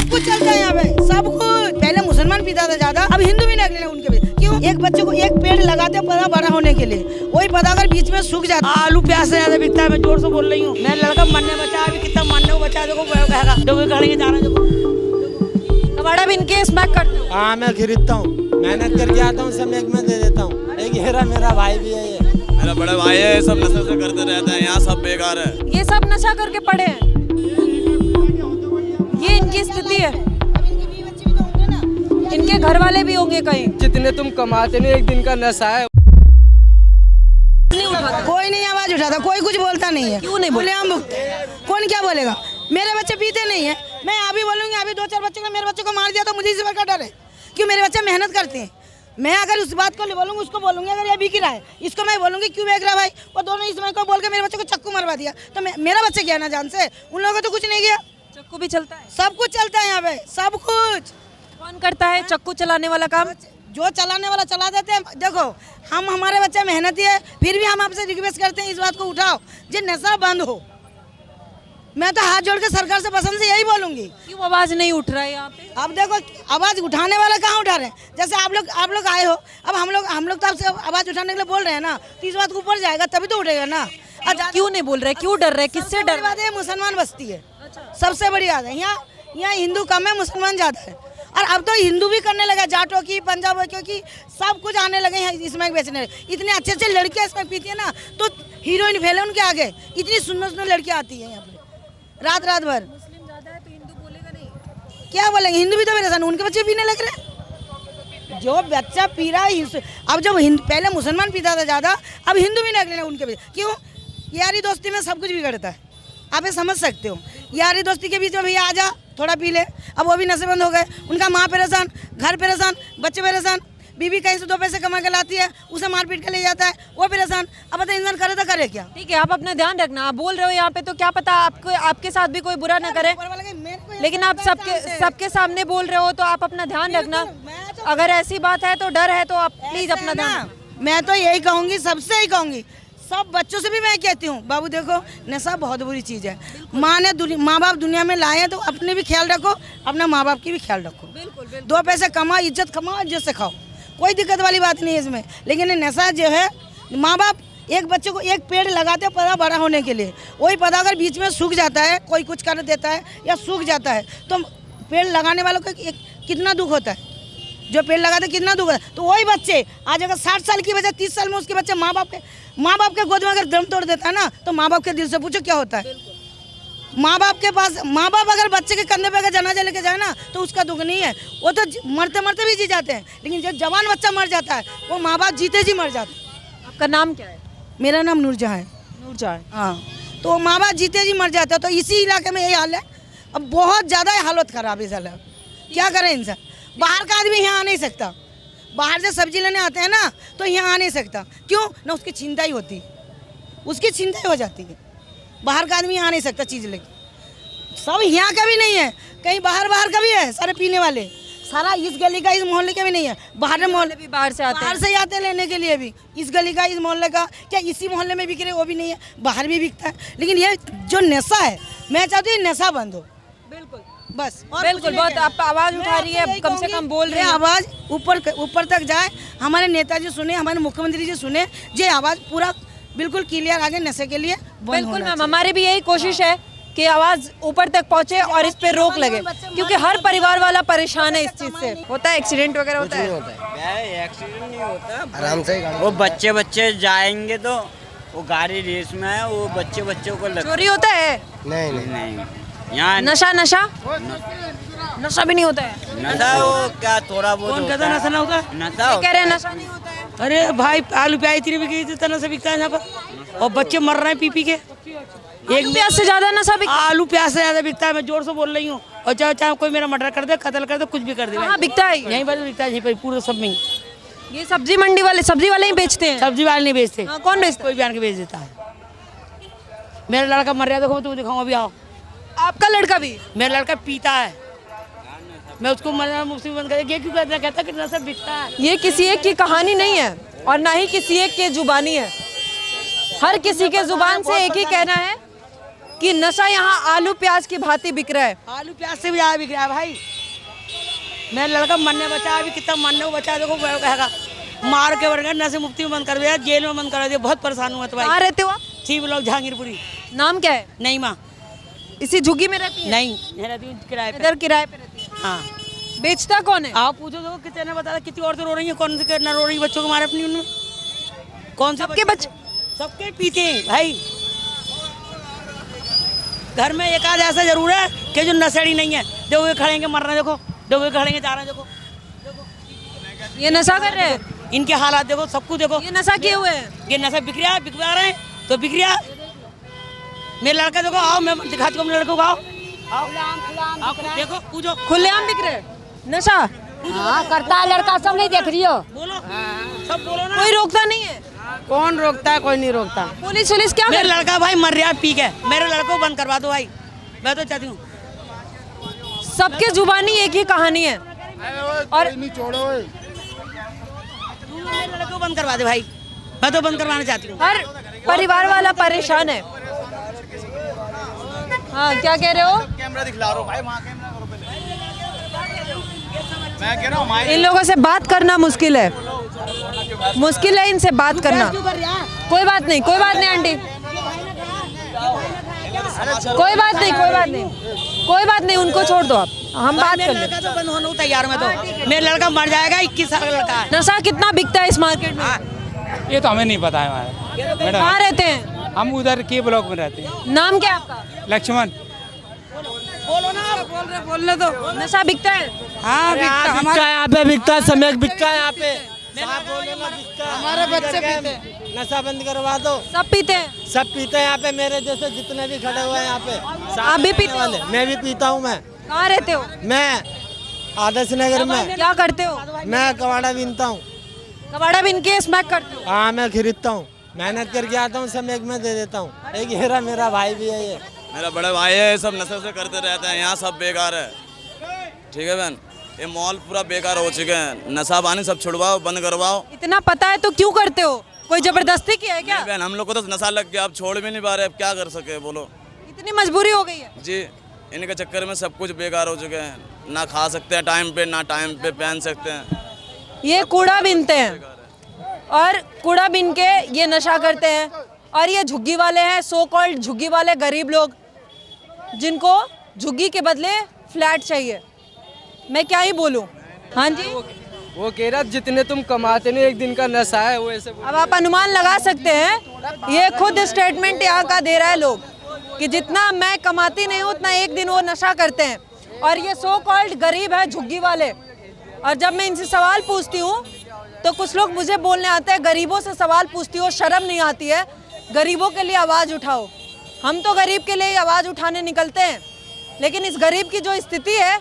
सब कुछ चलता है यहाँ पे, सब कुछ। पहले मुसलमान पीता था ज्यादा, अब हिंदू भी निकले उनके बीच। क्यों? एक बच्चे को एक पेड़ लगाते पौधा बड़ा होने के लिए, वही पौधा अगर बीच में सूख जाता। आलू प्याज से ज्यादा बिकता है, मैं जोर से बोल रही हूँ। मैं लड़का मरने बचा, अभी कितना मरने को बचा, देखो कहेगा देखो गाड़ी जा रहा है। कबाड़ा बिन के स्मैक करते हो? हाँ मैं खरीदता हूँ, मेहनत करके आता हूँ, सब एक में दे देता हूँ। एक हेरा मेरा भाई भी है, ये मेरा बड़ा भाई है, सब नशा से करते रहते हैं, यहाँ सब बेकार है। ये सब नशा करके पड़े हैं, ये इनकी स्थिति है। इनके घर वाले भी होंगे कहीं। जितने तुम कमाते नहीं, एक दिन का नशा है। कोई नहीं आवाज उठाता, कोई कुछ बोलता नहीं है। क्यों नहीं बोले हम कौन क्या बोलेगा? मेरे बच्चे पीते नहीं है, मैं अभी बोलूंगी। अभी 2-4 बच्चों को, मेरे बच्चे को मार दिया तो मुझे इस बात का डर है। क्यों? मेरे बच्चे मेहनत करते हैं। मैं अगर उस बात को बोलूंगी, उसको बोलूंगी अगर ये बिक रहा है, इसको मैं बोलूंगी क्यों बेच रहा भाई। वो दोनों इस को बोल के मेरे बच्चे को चक्कू मरवा दिया, तो मेरा बच्चा गया ना जान से, उन लोगों को तो कुछ नहीं गया। चक्कू भी चलता है? सब कुछ चलता है यहाँ पे, सब कुछ। कौन करता है चक्कू चलाने वाला काम? जो चलाने वाला चला देते हैं। देखो हम, हमारे बच्चे मेहनती है, फिर भी हम आपसे रिक्वेस्ट करते हैं इस बात को उठाओ, जो नशा बंद हो। मैं तो हाथ जोड़ के सरकार से पसंद से यही बोलूंगी। क्यों आवाज नहीं उठ रहा है यहाँ पे? अब देखो आवाज उठाने वाला कहाँ उठा रहे हैं? जैसे आप लोग आए हो, अब हम लोग तो आपसे आवाज उठाने के लिए बोल रहे हैं ना, तो इस बात को ऊपर जाएगा तभी तो उठेगा ना। क्यों नहीं बोल रहे? क्यों डर रहे? किससे डर? बात है, मुसलमान बस्ती है, सबसे बड़ी बात है। यहाँ हिंदू कम है, मुसलमान ज्यादा है। और अब तो हिंदू भी करने लगा, जाटों की, पंजाब, क्योंकि सब कुछ आने लगे हैं स्मैक बेचने। इतने अच्छे अच्छे लड़कियां स्मैक पीती है ना, तो हीरोइन फैले उनके आगे। इतनी सुंदर सुंदर लड़कियां आती है यहाँ पे रात भर। मुस्लिम ज्यादा है तो हिंदू बोलेगा नहीं? क्या बोलेंगे? हिंदू भी तो परेशान, उनके बच्चे पीने लग रहे। जो बच्चा पी रहा है, अब जब पहले मुसलमान पीता था ज्यादा, अब हिंदू भी निकले उनके बीच। क्यों? यारी दोस्ती में सब कुछ बिगड़ता है, आप ये समझ सकते हो। यारी दोस्ती के बीच में भैया आ जा थोड़ा पी ले, अब वो भी नशेबंद हो गए। उनका माँ परेशान, घर परेशान, बच्चे परेशान, बीवी कहीं से 2 पैसे कमा के लाती है, उसे मारपीट के ले जाता है, वो परेशान। अब तो इंसान करे तो करे क्या? ठीक है, आप अपना ध्यान रखना। आप बोल रहे हो यहाँ पे, तो क्या पता आपके साथ भी कोई बुरा ना करे, लेकिन आप सबके सामने बोल रहे हो, तो आप अपना ध्यान रखना। अगर ऐसी बात है तो डर है तो आप प्लीज अपना ध्यान। मैं तो यही कहूँगी, सबसे यही कहूँगी, सब बच्चों से भी मैं कहती हूँ, बाबू देखो नशा बहुत बुरी चीज़ है। माँ बाप दुनिया में लाए हैं तो अपने भी ख्याल रखो, अपना माँ बाप की भी ख्याल रखो। 2 पैसे कमाओ, इज्जत कमाओ, इज्जत से खाओ, कोई दिक्कत वाली बात नहीं है इसमें। लेकिन नशा जो है, माँ बाप एक बच्चे को एक पेड़ लगाते पौधा बड़ा होने के लिए, वही पौधा अगर बीच में सूख जाता है, कोई कुछ कर देता है या सूख जाता है, तो पेड़ लगाने वालों को कितना दुख होता है। जो पेड़ लगाते कितना दुख होता है। तो वही बच्चे आज अगर 60 साल की वजह 30 साल में उसके बच्चे माँ बाप के गोद में अगर दम तोड़ देता है ना, तो माँ बाप के दिल से पूछो क्या होता है। माँ बाप के पास, माँ बाप अगर बच्चे के कंधे पे अगर जनाजा लेके जाए ना, तो उसका दुख नहीं है, वो तो मरते मरते भी जी जाते हैं। लेकिन जब जवान बच्चा मर जाता है, वो माँ बाप जीते जी मर जाते हैं। आपका नाम क्या है? मेरा नाम नूरजहां है। नूरजहां? हाँ, तो वो माँ बाप जीते जी मर जाते हैं। तो इसी इलाके में यही हाल है। अब बहुत ज़्यादा हालत ख़राब है साला, क्या करें इंसान। बाहर का आदमी यहाँ आ नहीं सकता, बाहर से सब्जी लेने आते हैं ना, तो यहाँ आ नहीं सकता। क्यों ना? उसकी चिंता ही होती, उसकी चिंता ही हो जाती है। बाहर का आदमी यहाँ आ नहीं सकता चीज़ लेके। सब यहाँ का भी नहीं है, कहीं बाहर का भी है, सारे पीने वाले। सारा इस गली का, इस मोहल्ले का भी नहीं है, बाहर मोहल्ले भी बाहर से आते हैं। बाहर से आते हैं लेने के लिए भी। इस गली का, इस मोहल्ले का, क्या इसी मोहल्ले में बिक रहे, वो भी नहीं है, बाहर भी बिकता है। लेकिन ये जो नशा है, मैं चाहती हूँ नशा बंद हो। बिल्कुल बस बिल्कुल। बहुत आप आवाज उठा रही है, कम से कम बोल रही है। आवाज ऊपर तक जाए, हमारे नेताजी सुने, हमारे मुख्यमंत्री जी सुने, ये आवाज पूरा बिल्कुल क्लियर आगे नशे के लिए। बिल्कुल मैम, हमारी भी यही कोशिश है कि आवाज ऊपर तक पहुंचे और इस पे रोक लगे, क्योंकि हर परिवार वाला परेशान है इस चीज से। होता है एक्सीडेंट वगैरह होता है? एक्सीडेंट नहीं होता, आराम से। वो बच्चे जाएंगे तो वो गाड़ी रेस में है, वो बच्चों को चोरी होता है? नहीं। यहाँ नशा भी नहीं होता है? नशा वो क्या थोड़ा बहुत कौन कहता नशा ना होता है? नशा कह रहे हैं नशा नहीं होता है। अरे भाई आलू प्याज इतनी बिकी जितना नशा बिकता है यहाँ पर, और बच्चे मर रहे हैं पी के। एक प्याज से ज्यादा नशा बिकता है? आलू प्याज से ज्यादा बिकता है, मैं जोर से बोल रही हूँ। और चाहे कोई मेरा मर्डर कर दे, कत्ल कर दे, कुछ भी कर दे, कहाँ बिकता है? यहीं पर बिकता है, यहीं पर पूरे सब में। ये सब्जी मंडी वाले, सब्जी वाले ही बेचते हैं? सब्जी वाले नहीं बेचते। कौन बेचता? कोई बयान के बेच देता है। मेरा लड़का मर रहा है, देखो तुम्हें दिखाऊँ, अभी आओ। आपका लड़का भी? मेरा लड़का पीता है, मैं उसको मरना मुफ्त में बंद कर, ये क्यों कहता कि नशा बिकता है। ये किसी एक की कहानी नहीं है और ना ही किसी एक की जुबानी है। हर किसी के जुबान से एक ही कहना है कि नशा यहाँ आलू प्याज की भांति बिक रहा है। आलू प्याज से भी ज़्यादा बिक रहा है भाई। मेरा लड़का मरने बचा, अभी कितना मरने को बचा, देखो वो कहेगा मार के वर्ग नशे मुफ्ती में बंद कर दिया, जेल में बंद कर दिया। बहुत परेशान हुआ तो भाई। कहाँ रहते हो आप? छी ब्लॉक जहांगीरपुरी। नाम क्या है? नहीं माँ, इसी झुग्गी में रहती है? नहीं मैं रहती हूँ किराए पे। इधर किराए पे रहती है। हाँ, बेचता कौन है? आप पूछो देखो कितने ने बताया, कितनी औरतें रो रही हैं, कौन से न रो रही बच्चों को मारे अपनी उनमें, कौन से सबके बच्चे? सबके पीते हैं भाई। घर में एक आध ऐसा जरूर है कि जो नशेड़ी नहीं है, देखो ये खड़ेंगे मर रहे हैं, देखो देखो ये खड़ेंगे जा रहे हैं, देखो ये नशा कर रहे हैं? इनके हालात देखो, सब कुछ देखो। ये नशा किए हुए हैं? ये नशा बिक रहा है, बिकवा रहे हैं तो बिक रहा है। मेरे लड़का देखो, आओ मैं दिखाती हूँ अपने लड़कों को, आओ आओ देखो पूछो, खुलेआम बिक रहे हैं नशा? हाँ करता है लड़का, सब नहीं देख रही हो? बोलो सब बोलो ना। कोई रोकता नहीं है? कौन रोकता है? कोई नहीं रोकता। पुलिस पुलिस क्या मेरा कर? लड़का भाई मर रहा है पी के, मेरे लड़को को बंद करवा दो भाई, मैं तो चाहती हूँ। सबके जुबानी एक ही कहानी है। और मेरे लड़को को बंद करवा दे भाई, मैं तो बंद करवाना चाहती हूँ। हर परिवार वाला परेशान है। हाँ क्या कह रहे हो? कैमरा दिखला रहा हूँ भाई, वहाँ कैमरा करो पहले। मैं कह रहा हूँ इन लोगों से बात करना मुश्किल है, मुश्किल है इनसे बात करना। कोई बात नहीं, कोई बात नहीं आंटी, कोई बात नहीं, कोई बात नहीं, कोई बात नहीं, उनको छोड़ दो आप, हम बात कर लेंगे। तो बंद होने को तैयार मैं तो। मेरा लड़का मर जाएगा, 21 साल का लड़का है। नशा कितना बिकता है इस मार्केट में? ये तो हमें नहीं पता है हमारे मैडम। कहाँ रहते हैं? हम उधर के ब्लॉक में रहते हैं। नाम क्या है आपका? लक्ष्मण। बोलो ना, बोलने दो। नशा बिकता है? हाँ बिकता है, बिकता है यहाँ पे, बिकता है, सम्यक बिकता है यहाँ पे। हमारे बच्चे पीते हैं। नशा बंद करवा दो। सब पीते हैं? सब पीते हैं यहाँ पे, मेरे जैसे जितने भी खड़े हुए हैं यहाँ पे। आप भी पीते हो? मैं भी पीता हूँ। मैं कहाँ रहते हो? मैं आदर्श नगर में। क्या करते हो? मैं कबाड़ा बीनता हूँ। कबाड़ा बिन के स्मैक करते हो? हाँ मैं खरीदता हूँ, मेहनत करके आता हूँ, सम्यक में दे देता हूँ। एक हेरा मेरा भाई भी है, ये मेरा बड़ा भाई है, ये सब नशे से करते रहते हैं, यहाँ सब बेकार है। ठीक है बहन, ये मॉल पूरा बेकार हो चुके हैं, नशा पानी सब छुड़वाओ, बंद करवाओ। इतना पता है तो क्यों करते हो? कोई जबरदस्ती की है क्या? नहीं बहन, हम लोग को तो नशा लग गया, अब छोड़ भी नहीं पा रहे, अब क्या कर सके बोलो। इतनी मजबूरी हो गई है? जी, इनके चक्कर में सब कुछ बेकार हो चुके हैं, ना खा सकते हैं टाइम पे, ना टाइम पे पहन सकते हैं। ये कूड़ा बीनते हैं और कूड़ा बीन के ये नशा करते हैं। और ये झुग्गी वाले हैं, सो कॉल्ड झुग्गी वाले गरीब लोग, जिनको झुग्गी के बदले फ्लैट चाहिए। मैं क्या ही बोलूं। हाँ जी, वो कह रहा जितने तुम कमाते नहीं, एक दिन का नशा है वो ऐसे। अब आप अनुमान लगा सकते हैं, ये खुद स्टेटमेंट यहाँ का दे रहा है लोग कि जितना मैं कमाती नहीं हूँ उतना एक दिन वो नशा करते हैं। और ये सो कॉल्ड गरीब है झुग्गी वाले। और जब मैं इनसे सवाल पूछती हूँ तो कुछ लोग मुझे बोलने आते हैं, गरीबों से सवाल पूछती हो, शर्म नहीं आती है? गरीबों के लिए आवाज़ उठाओ। हम तो गरीब के लिए आवाज़ उठाने निकलते हैं, लेकिन इस गरीब की जो स्थिति है,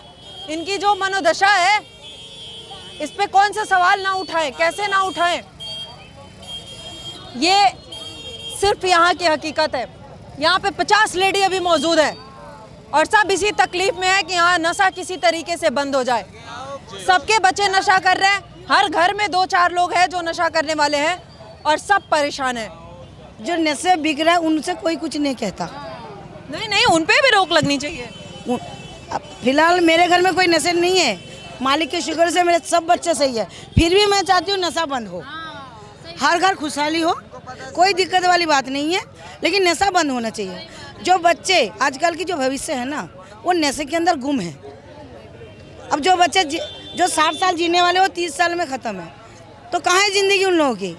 इनकी जो मनोदशा है, इस पे कौन सा सवाल ना उठाएं, कैसे ना उठाएं? ये सिर्फ यहाँ की हकीकत है। यहाँ पे 50 लेडी अभी मौजूद है और सब इसी तकलीफ में है कि यहाँ नशा किसी तरीके से बंद हो जाए। सबके बच्चे नशा कर रहे हैं, हर घर में 2-4 लोग हैं जो नशा करने वाले हैं और सब परेशान हैं। जो नशे बिक रहा है उनसे कोई कुछ नहीं कहता। नहीं नहीं, उन पे भी रोक लगनी चाहिए। अब फिलहाल मेरे घर में कोई नशे नहीं है, मालिक के शुक्र से मेरे सब बच्चे सही है। फिर भी मैं चाहती हूँ नशा बंद हो, हर घर खुशहाली हो, कोई दिक्कत वाली बात नहीं है, लेकिन नशा बंद होना चाहिए। जो बच्चे आजकल की जो भविष्य है ना, वो नशे के अंदर गुम है। अब जो बच्चे जो 60 साल जीने वाले वो 30 साल में ख़त्म है, तो कहाँ है ज़िंदगी उन लोगों की?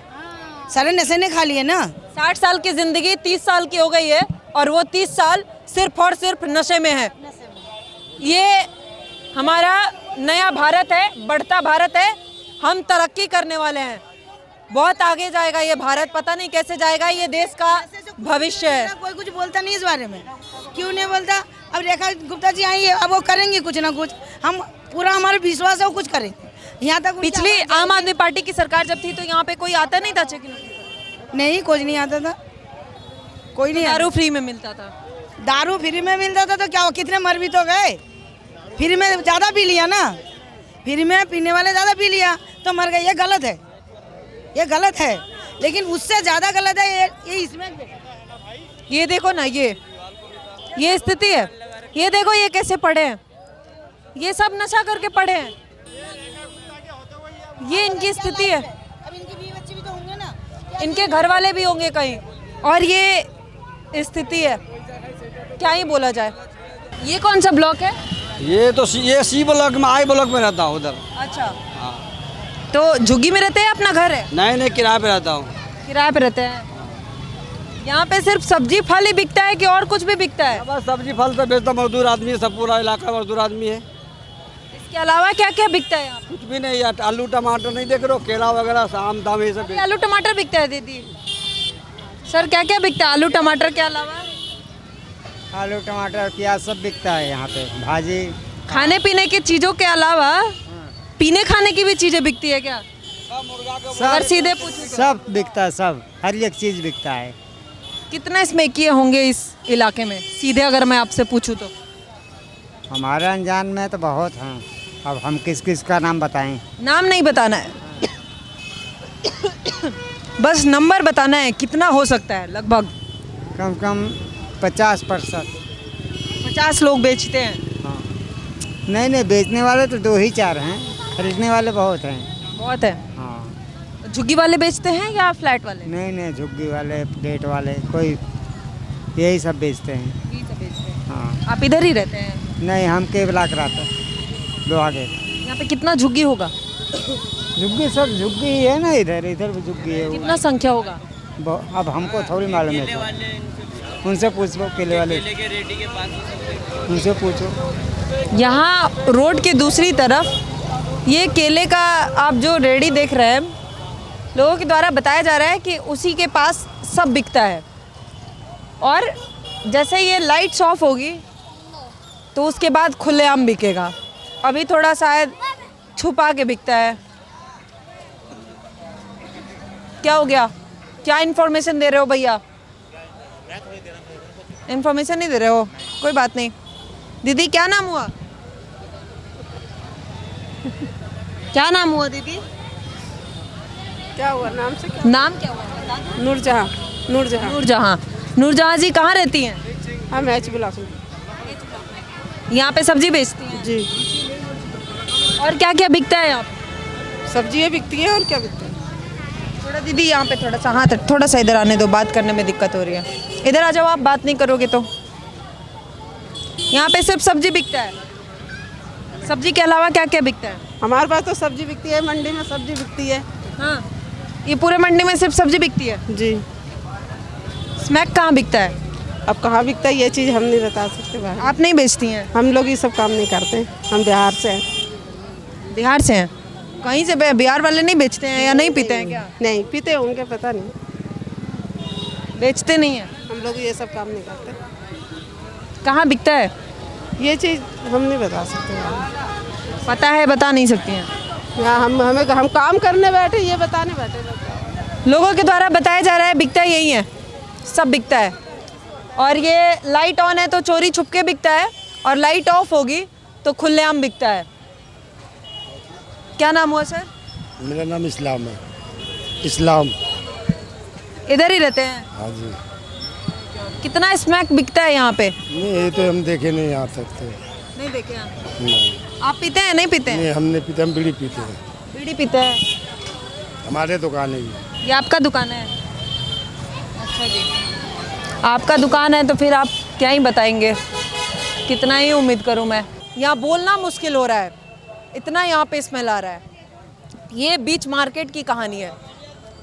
सारे नशे ने खा लिए ना। 60 साल की ज़िंदगी 30 साल की हो गई है और वो 30 साल सिर्फ और सिर्फ नशे में है। ये हमारा नया भारत है, बढ़ता भारत है, हम तरक्की करने वाले हैं, बहुत आगे जाएगा ये भारत, पता नहीं कैसे जाएगा, ये देश का भविष्य है। कोई कुछ बोलता नहीं इस बारे में, क्यों नहीं बोलता? अब रेखा गुप्ता जी आई है, अब वो करेंगे कुछ ना कुछ, हम पूरा हमारा विश्वास है वो कुछ करेंगे। यहाँ तक पिछली आम आदमी पार्टी की सरकार जब थी तो यहाँ पे कोई आता नहीं था चेकिंग? नहीं, कुछ नहीं आता था, कोई नहीं। दारू फ्री में मिलता था? दारू फ्री में मिलता था तो क्या हो, कितने मर भी तो गए। फ्री में ज़्यादा पी लिया ना, फ्री में पीने वाले ज़्यादा पी लिया तो मर गए। ये गलत है, ये गलत है, लेकिन उससे ज़्यादा गलत है ये इसमें। ये देखो ना, ये ये स्थिति है। ये देखो ये कैसे पड़े हैं, ये सब नशा करके पड़े हैं, ये इनकी स्थिति है। अब इनके बीवी बच्चे भी तो होंगे ना। इनके घर वाले भी होंगे कहीं, और ये स्थिति है, क्या ही बोला जाए। ये कौन सा ब्लॉक है? ये तो ये सी ब्लॉक में, आई ब्लॉक में रहता हूँ उधर। अच्छा, तो झुग्गी में रहते हैं, अपना घर है? नहीं, किराए पे रहता हूँ। किराए पे रहते हैं। यहाँ पे सिर्फ सब्जी फल ही बिकता है कि और कुछ भी बिकता है? बस सब्जी फल तो बेचता मजदूर आदमी है, सब पूरा इलाका मजदूर आदमी है। इसके अलावा क्या क्या बिकता है यहाँ? कुछ भी नहीं यार, आलू टमाटर नहीं देख रहे हो, केला वगैरह आम दाम ये सब। आलू टमाटर बिकता है दीदी? सर क्या क्या बिकता है आलू टमाटर के अलावा? आलू टमाटर प्याज सब बिकता है यहाँ पे, भाजी। खाने पीने की चीज़ों के अलावा पीने खाने की भी चीज़ें बिकती है क्या? अगर सीधे पूछूं तो? सब बिकता है, सब हर एक चीज़ बिकता है। कितने इसमें किए होंगे इस इलाके में, सीधे अगर मैं आपसे पूछूं तो? हमारे अनजान में तो बहुत हैं, अब हम किस किस का नाम बताएं? नाम नहीं बताना है, बस नंबर बताना है, कितना हो सकता है लगभग? कम से कम 50%। 50 लोग बेचते हैं? हाँ, नहीं बेचने वाले तो 2 ही 4 हैं, खरीदने वाले बहुत हैं। बहुत है। हाँ, झुग्गी वाले बेचते हैं या फ्लैट वाले? नहीं झुग्गी वाले, प्लेट वाले, कोई यही सब बेचते हैं। यही सब बेचते हैं। हाँ, आप इधर ही रहते हैं? नहीं, हम केवला कराते लोहा गेट। यहाँ पे कितना झुग्गी होगा? झुग्गी सब झुग्गी ही है ना, इधर भी झुग्गी है। कितना संख्या होगा? अब हमको थोड़ी मालूम है, तो उनसे पूछो, केले वाले उनसे पूछो। यहाँ रोड के दूसरी तरफ ये केले का आप जो रेडी देख रहे हैं, लोगों के द्वारा बताया जा रहा है कि उसी के पास सब बिकता है, और जैसे ये लाइट्स ऑफ होगी तो उसके बाद खुलेआम बिकेगा। अभी थोड़ा शायद छुपा के बिकता है। क्या हो गया? क्या इन्फॉर्मेशन दे रहे हो भैया? इन्फॉर्मेशन नहीं दे रहे हो, कोई बात नहीं। दीदी क्या नाम हुआ? क्या नाम हुआ दीदी? क्या हुआ? नाम से क्या? नाम क्या हुआ? नूरजहां। नूरजहां जी कहाँ रहती हैं? हम एच ब्लॉक में। यहाँ पे सब्जी बेचती हैं? जी। और क्या क्या बिकता है यहाँ पे? सब्जियाँ बिकती हैं, और क्या बिकता है? थोड़ा दीदी यहाँ पे थोड़ा सा, हाँ थोड़ा सा इधर आने दो, बात करने में दिक्कत हो रही है। इधर आ जाओ, आप बात नहीं करोगे तो। यहाँ पे सिर्फ सब्जी बिकता है? सब्जी के अलावा क्या क्या बिकता है? हमारे पास तो सब्जी बिकती है, मंडी में सब्जी बिकती है। हाँ, ये पूरे मंडी में सिर्फ सब्जी बिकती है? जी। स्मैक कहाँ बिकता है? अब कहाँ बिकता है ये चीज़ हम नहीं बता सकते भाई। आप नहीं बेचती हैं? हम लोग ये सब काम नहीं करते, हम बिहार से हैं। बिहार से हैं? कहीं से? बिहार वाले नहीं बेचते हैं या नहीं पीते हैं क्या? नहीं पीते होंगे, पता नहीं। बेचते नहीं हैं? हम लोग ये सब काम नहीं करते। कहाँ बिकता है ये चीज़? हम नहीं बता सकते भाई। पता है, बता नहीं सकती हैं? यहाँ हम काम करने बैठे, ये बताने बैठे। लोगों के द्वारा बताया जा रहा है बिकता यही है, सब बिकता है। और ये लाइट ऑन है तो चोरी छुपके बिकता है, और लाइट ऑफ होगी तो खुलेआम बिकता है। क्या नाम हुआ सर? मेरा नाम इस्लाम है। इस्लाम। इधर ही रहते हैं? हाँ जी। कितना स्मैक बिकता है यहाँ पे? नहीं, ये तो हम देखे नहीं आ सकते। नहीं देखे आप? नहीं। आप पीते हैं? नहीं पीते हैं? नहीं, हम नहीं पीते, हम बीड़ी पीते हैं। बीड़ी पीते हैं? हमारे दुकान है ये। ये आपका दुकान है? अच्छा जी, आपका दुकान है तो फिर आप क्या ही बताएंगे, कितना ही उम्मीद करूँ मैं। यहाँ बोलना मुश्किल हो रहा है, इतना यहाँ पे स्मेल आ रहा है। ये बीच मार्केट की कहानी है,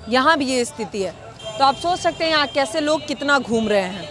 यहाँ भी ये स्थिति है। तो आप सोच सकते हैं यहाँ कैसे लोग कितना घूम रहे हैं।